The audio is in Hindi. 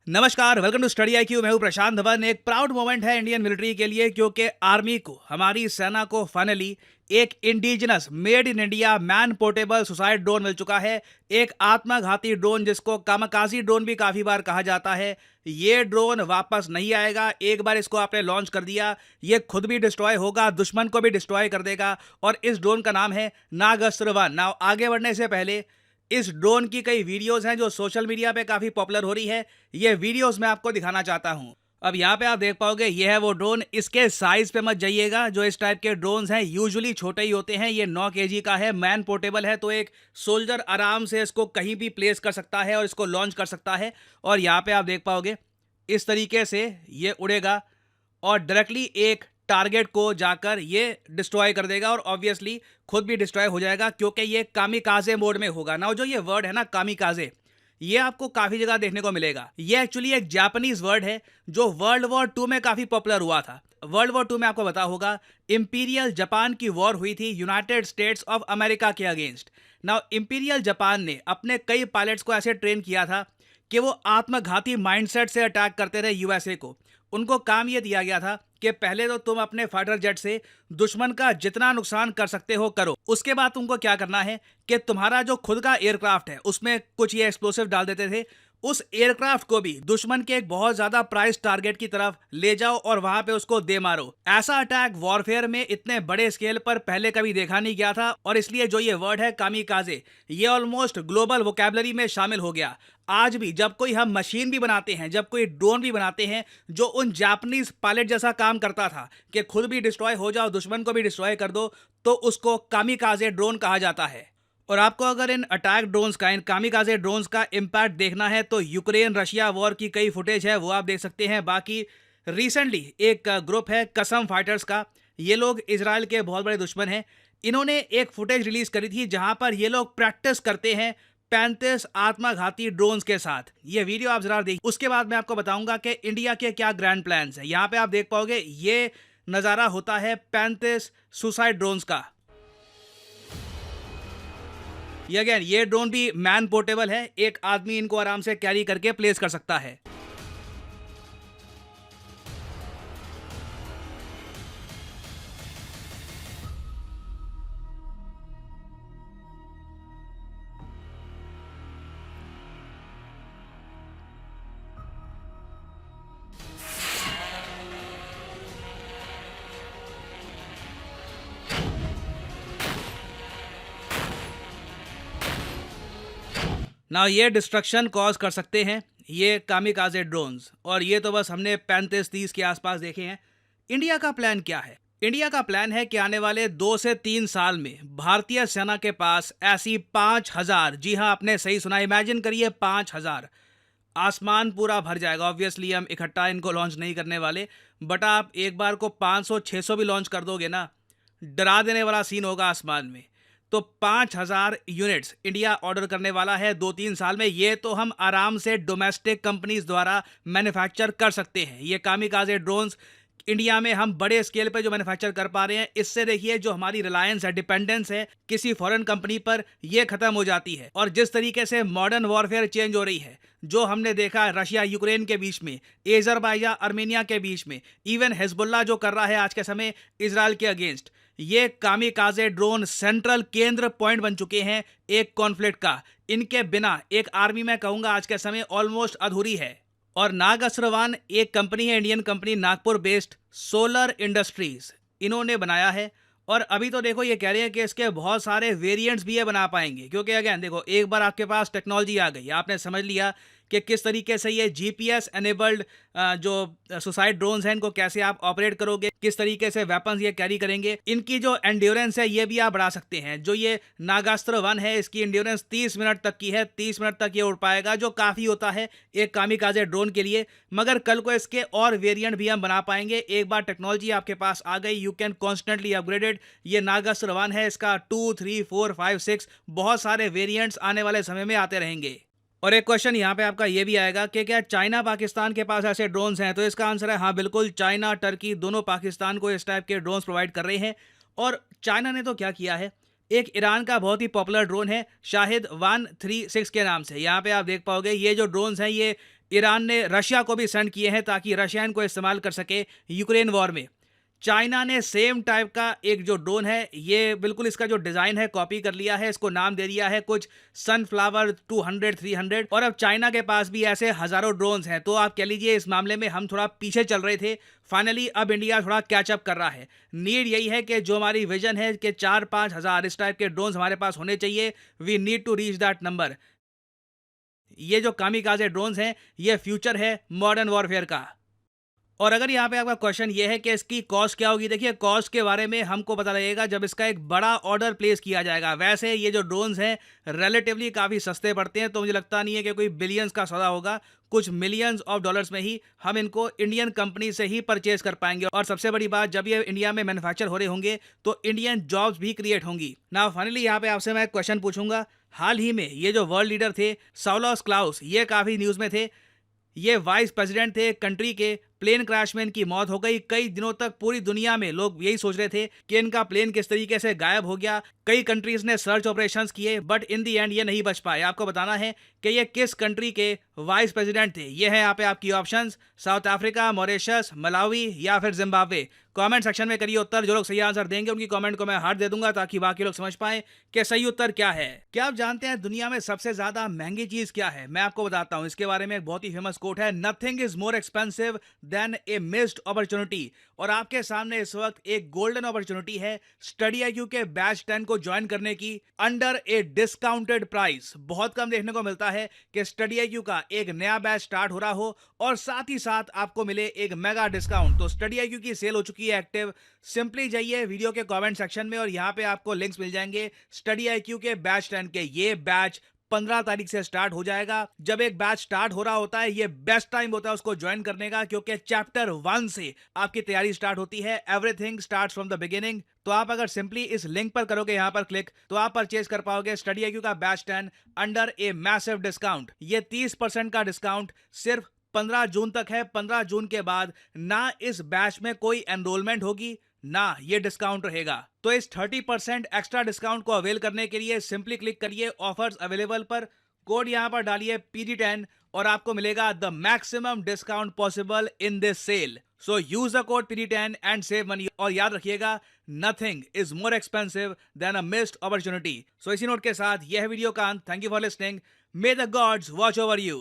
नमस्कार, वेलकम टू स्टडी आईक्यू। मैं हूं प्रशांत धवन। एक प्राउड मोमेंट है इंडियन मिलिट्री के लिए, क्योंकि आर्मी को, हमारी सेना को फाइनली एक indigenous made in India man portable suicide drone मिल चुका है। एक आत्मघाती ड्रोन जिसको कामाकाजी ड्रोन भी काफी बार कहा जाता है। ये ड्रोन वापस नहीं आएगा। एक बार इसको आपने लॉन्च कर दिया, ये खुद भी डिस्ट्रॉय होगा, दुश्मन को भी डिस्ट्रॉय कर देगा। और इस ड्रोन का नाम है नागास्त्र 1। नाउ आगे बढ़ने से पहले, इस ड्रोन की कई वीडियोस हैं जो सोशल मीडिया पे काफी पॉपुलर हो रही है। ये वीडियोस मैं आपको दिखाना चाहता हूं। अब यहाँ पे आप देख पाओगे, ये है वो ड्रोन। इसके साइज पे मत जाइएगा। जो इस टाइप के ड्रोन्स हैं यूजुअली छोटे ही होते हैं। ये 9 केजी का है, मैन पोर्टेबल है, तो एक सोल्जर आराम से इसको कहीं भी प्लेस कर सकता है और इसको लॉन्च कर सकता है। और यहाँ पे आप देख पाओगे इस तरीके से ये उड़ेगा और डायरेक्टली एक टारगेट को जाकर ये डिस्ट्रॉय कर देगा और ऑब्वियसली खुद भी डिस्ट्रॉय हो जाएगा, क्योंकि ये कामिकाजे मोड में होगा। ना जो ये वर्ड है ना कामिकाजे, ये आपको काफी जगह देखने को मिलेगा। ये एक्चुअली एक जापानीज वर्ड है जो वर्ल्ड वॉर 2 में काफी पॉपुलर हुआ था। वर्ल्ड वॉर 2 में आपको पता होगा इंपीरियल जापान की वॉर हुई थी यूनाइटेड स्टेट्स ऑफ अमेरिका के अगेंस्ट। नाउ इंपीरियल जापान ने अपने कई पायलट्स को ऐसे ट्रेन किया था कि वो आत्मघाती माइंडसेट से अटैक करते रहे यूएसए को। उनको काम ये दिया गया था कि पहले तो तुम अपने फाइटर जेट से दुश्मन का जितना नुकसान कर सकते हो करो। उसके बाद तुमको क्या करना है कि तुम्हारा जो खुद का एयरक्राफ्ट है उसमें कुछ ये एक्सप्लोसिव डाल देते थे। उस एयरक्राफ्ट को भी दुश्मन के एक बहुत ज्यादा प्राइस टारगेट की तरफ ले जाओ और वहां पे उसको दे मारो। ऐसा अटैक वॉरफेयर में इतने बड़े स्केल पर पहले कभी देखा नहीं गया था। और इसलिए जो ये वर्ड है कामिकाजे, ये ऑलमोस्ट ग्लोबल वोकैबुलरी में शामिल हो गया। आज भी जब कोई हम मशीन भी बनाते हैं, जब कोई ड्रोन भी बनाते हैं जो उन जापानीज पायलट जैसा काम करता था कि खुद भी डिस्ट्रॉय हो जाओ, दुश्मन को भी डिस्ट्रॉय कर दो, तो उसको कामिकाजे ड्रोन कहा जाता है। और आपको अगर इन अटैक ड्रोन्स का, इन कामिकाजे ड्रोन्स का इम्पैक्ट देखना है तो यूक्रेन रशिया वॉर की कई फुटेज है, वो आप देख सकते हैं। बाकी रिसेंटली एक ग्रुप है कसम फाइटर्स का, ये लोग इजराइल के बहुत बड़े दुश्मन हैं। इन्होंने एक फुटेज रिलीज करी थी जहां पर ये लोग प्रैक्टिस करते हैं 35 आत्मघाती ड्रोन्स के साथ। ये वीडियो आप जरा देखिए। उसके बाद मैं आपको बताऊंगा कि इंडिया के क्या ग्रैंड प्लान्स हैं। यहाँ पे आप देख पाओगे ये नज़ारा होता है 35 सुसाइड ड्रोन्स का। ये अगेन, ये ड्रोन भी मैन पोर्टेबल है। एक आदमी इनको आराम से कैरी करके प्लेस कर सकता है। ना ये डिस्ट्रक्शन कॉज कर सकते हैं ये कामिकाजे ड्रोन्स। और ये तो बस हमने 35-30 के आसपास देखे हैं। इंडिया का प्लान क्या है? इंडिया का प्लान है कि आने वाले 2 से 3 साल में भारतीय सेना के पास ऐसी 5000, जी हाँ आपने सही सुना, इमेजिन करिए 5000, आसमान पूरा भर जाएगा। ऑब्वियसली हम इकट्ठा इनको लॉन्च नहीं करने वाले, बट आप एक बार को 500-600 भी लॉन्च कर दोगे ना, डरा देने वाला सीन होगा आसमान में। तो 5000 यूनिट्स इंडिया ऑर्डर करने वाला है 2-3 साल में। ये तो हम आराम से डोमेस्टिक कंपनीज द्वारा मैन्युफैक्चर कर सकते हैं। ये कामिकाजे ड्रोन्स इंडिया में हम बड़े स्केल पे जो मैन्युफैक्चर कर पा रहे हैं, इससे देखिए जो हमारी रिलायंस है, डिपेंडेंस है किसी फॉरेन कंपनी पर, ये खत्म हो जाती है। और जिस तरीके से मॉडर्न वॉरफेयर चेंज हो रही है, जो हमने देखा रशिया यूक्रेन के बीच में, एजरबाइजान अर्मेनिया के बीच में, इवन हिजबुल्लाह जो कर रहा है आज के समय इजराइल के अगेंस्ट, ये कामिकाजे ड्रोन सेंट्रल केंद्र पॉइंट बन चुके हैं एक कॉन्फ्लिक्ट का। इनके बिना एक आर्मी, मैं कहूंगा आज के समय ऑलमोस्ट अधूरी है। और नागास्त्र 1 एक कंपनी है, Indian company, Nagpur based solar industries, इन्होंने बनाया है। और अभी तो देखो ये कह रहे हैं कि इसके बहुत सारे वेरिएंट्स भी ये बना पाएंगे, क्योंकि अगेन देखो, एक बार आपके पास टेक्नोलॉजी आ गई, आपने समझ लिया कि किस तरीके से ये जीपीएस एनेबल्ड जो सुसाइड ड्रोन्स हैं इनको कैसे आप ऑपरेट करोगे, किस तरीके से वेपन्स ये कैरी करेंगे, इनकी जो एंड्योरेंस है ये भी आप बढ़ा सकते हैं। जो ये नागास्त्र 1 है, इसकी एंड्योरेंस 30 मिनट तक की है। 30 मिनट तक ये उड़ पाएगा, जो काफ़ी होता है एक कामिकाजे ड्रोन के लिए। मगर कल को इसके और वेरिएंट भी हम बना पाएंगे। एक बार टेक्नोलॉजी आपके पास आ गई, यू कैन कॉन्स्टेंटली अपग्रेडेड। ये नागास्त्र 1 है, इसका 2, 3, 4, 5, 6 बहुत सारे वेरिएंट्स आने वाले समय में आते रहेंगे। और एक क्वेश्चन यहाँ पे आपका ये भी आएगा कि क्या चाइना पाकिस्तान के पास ऐसे ड्रोन्स हैं? तो इसका आंसर है हाँ, बिल्कुल। चाइना, टर्की दोनों पाकिस्तान को इस टाइप के ड्रोन्स प्रोवाइड कर रहे हैं। और चाइना ने तो क्या किया है, एक ईरान का बहुत ही पॉपुलर ड्रोन है शाहिद 136 के नाम से। यहाँ पे आप देख पाओगे ये जो ड्रोन्स हैं ये ईरान ने रशिया को भी सेंड किए हैं ताकि रशिया इनको इस्तेमाल कर सके यूक्रेन वॉर में। चाइना ने सेम टाइप का एक जो ड्रोन है, ये बिल्कुल इसका जो डिज़ाइन है कॉपी कर लिया है, इसको नाम दे दिया है कुछ सनफ्लावर 200 300। और अब चाइना के पास भी ऐसे हज़ारों ड्रोन्स हैं। तो आप कह लीजिए इस मामले में हम थोड़ा पीछे चल रहे थे, फाइनली अब इंडिया थोड़ा कैचअप कर रहा है। नीड यही है कि जो हमारी विजन है कि 4-5 हज़ार इस टाइप के ड्रोन्स हमारे पास होने चाहिए, we need to reach that number. ये जो कामिकाज़े ड्रोन्स हैं, ये फ्यूचर है मॉडर्न वॉरफेयर का। और अगर यहाँ पे आपका क्वेश्चन ये है कि इसकी कॉस्ट क्या होगी, देखिए कॉस्ट के बारे में हमको पता लगेगा जब इसका एक बड़ा ऑर्डर प्लेस किया जाएगा। वैसे ये जो ड्रोन्स हैं रिलेटिवली काफ़ी सस्ते पड़ते हैं, तो मुझे लगता नहीं है कि कोई बिलियंस का सौदा होगा। कुछ मिलियंस ऑफ डॉलर्स में ही हम इनको इंडियन कंपनी से ही परचेज कर पाएंगे। और सबसे बड़ी बात, जब ये इंडिया में मैन्युफैक्चर हो रहे होंगे तो इंडियन जॉब्स भी क्रिएट होंगी ना। फाइनली यहाँ पे आपसे मैं एक क्वेश्चन पूछूंगा। हाल ही में ये जो वर्ल्ड लीडर थे साउलस क्लाउस, ये काफ़ी न्यूज़ में थे। ये वाइस प्रेसिडेंट थे कंट्री के। प्लेन क्रैश में इनकी मौत हो गई। कई दिनों तक पूरी दुनिया में लोग यही सोच रहे थे कि इनका प्लेन किस तरीके से गायब हो गया। कई कंट्रीज ने सर्च ऑपरेशंस किए, बट इन दी एंड ये नहीं बच पाए। आपको बताना है कि ये किस कंट्री के वाइस प्रेसिडेंट थे। ये है यहाँ पे आपकी options, south Africa, Mauritius, Malawi या फिर जिम्बाब्वे। कमेंट सेक्शन में करिए उत्तर। जो लोग सही आंसर देंगे उनकी कमेंट को मैं हार्ट दे दूंगा ताकि बाकी लोग समझ पाएं कि सही उत्तर क्या है। क्या आप जानते हैं दुनिया में सबसे ज्यादा महंगी चीज क्या है? मैं आपको बताता हूं। इसके बारे में एक बहुत ही फेमस कोट है, nothing is more expensive then A missed opportunity. और आपके सामने इस वक्त एक गोल्डन अपॉर्चुनिटी है स्टडी IQ के बैच 10 को ज्वाइन करने की अंडर ए डिस्काउंटेड प्राइस। बहुत कम देखने को मिलता है कि स्टडी IQ का एक नया बैच स्टार्ट हो रहा हो और साथ ही साथ आपको मिले एक मेगा डिस्काउंट। तो स्टडी IQ की सेल हो चुकी है एक्टिव। सिंपली जाइए वीडियो के कमेंट सेक्शन में और यहाँ पे आपको लिंक्स मिल जाएंगे स्टडी IQ के बैच 10 के। ये बैच 15 तारीख से स्टार्ट हो जाएगा। जब एक बैच स्टार्ट हो रहा होता है, ये बेस्ट टाइम होता है उसको ज्वाइन करने का, क्योंकि चैप्टर 1 से आपकी तैयारी स्टार्ट होती है। Everything starts from the beginning. तो आप अगर सिंपली इस लिंक पर करोगे यहाँ पर क्लिक, तो आप परचेज कर पाओगे स्टडी IQ का batch 10 under a massive discount. ये 30% का डिस्काउंट सिर्फ 15 जून तक है। 15 जून के बाद ना इस बैच में कोई एनरोलमेंट होगी ना ये डिस्काउंट रहेगा। तो इस 30% एक्स्ट्रा डिस्काउंट को अवेल करने के लिए सिंपली क्लिक करिए ऑफर्स अवेलेबल पर, कोड यहां पर डालिए PD10 और आपको मिलेगा the maximum discount possible in this sale. So use the code PD10 and save money. और याद रखिएगा, nothing is more expensive than a missed opportunity. So इसी नोट के साथ यह वीडियो का अंत। Thank you for listening. May the gods watch over you.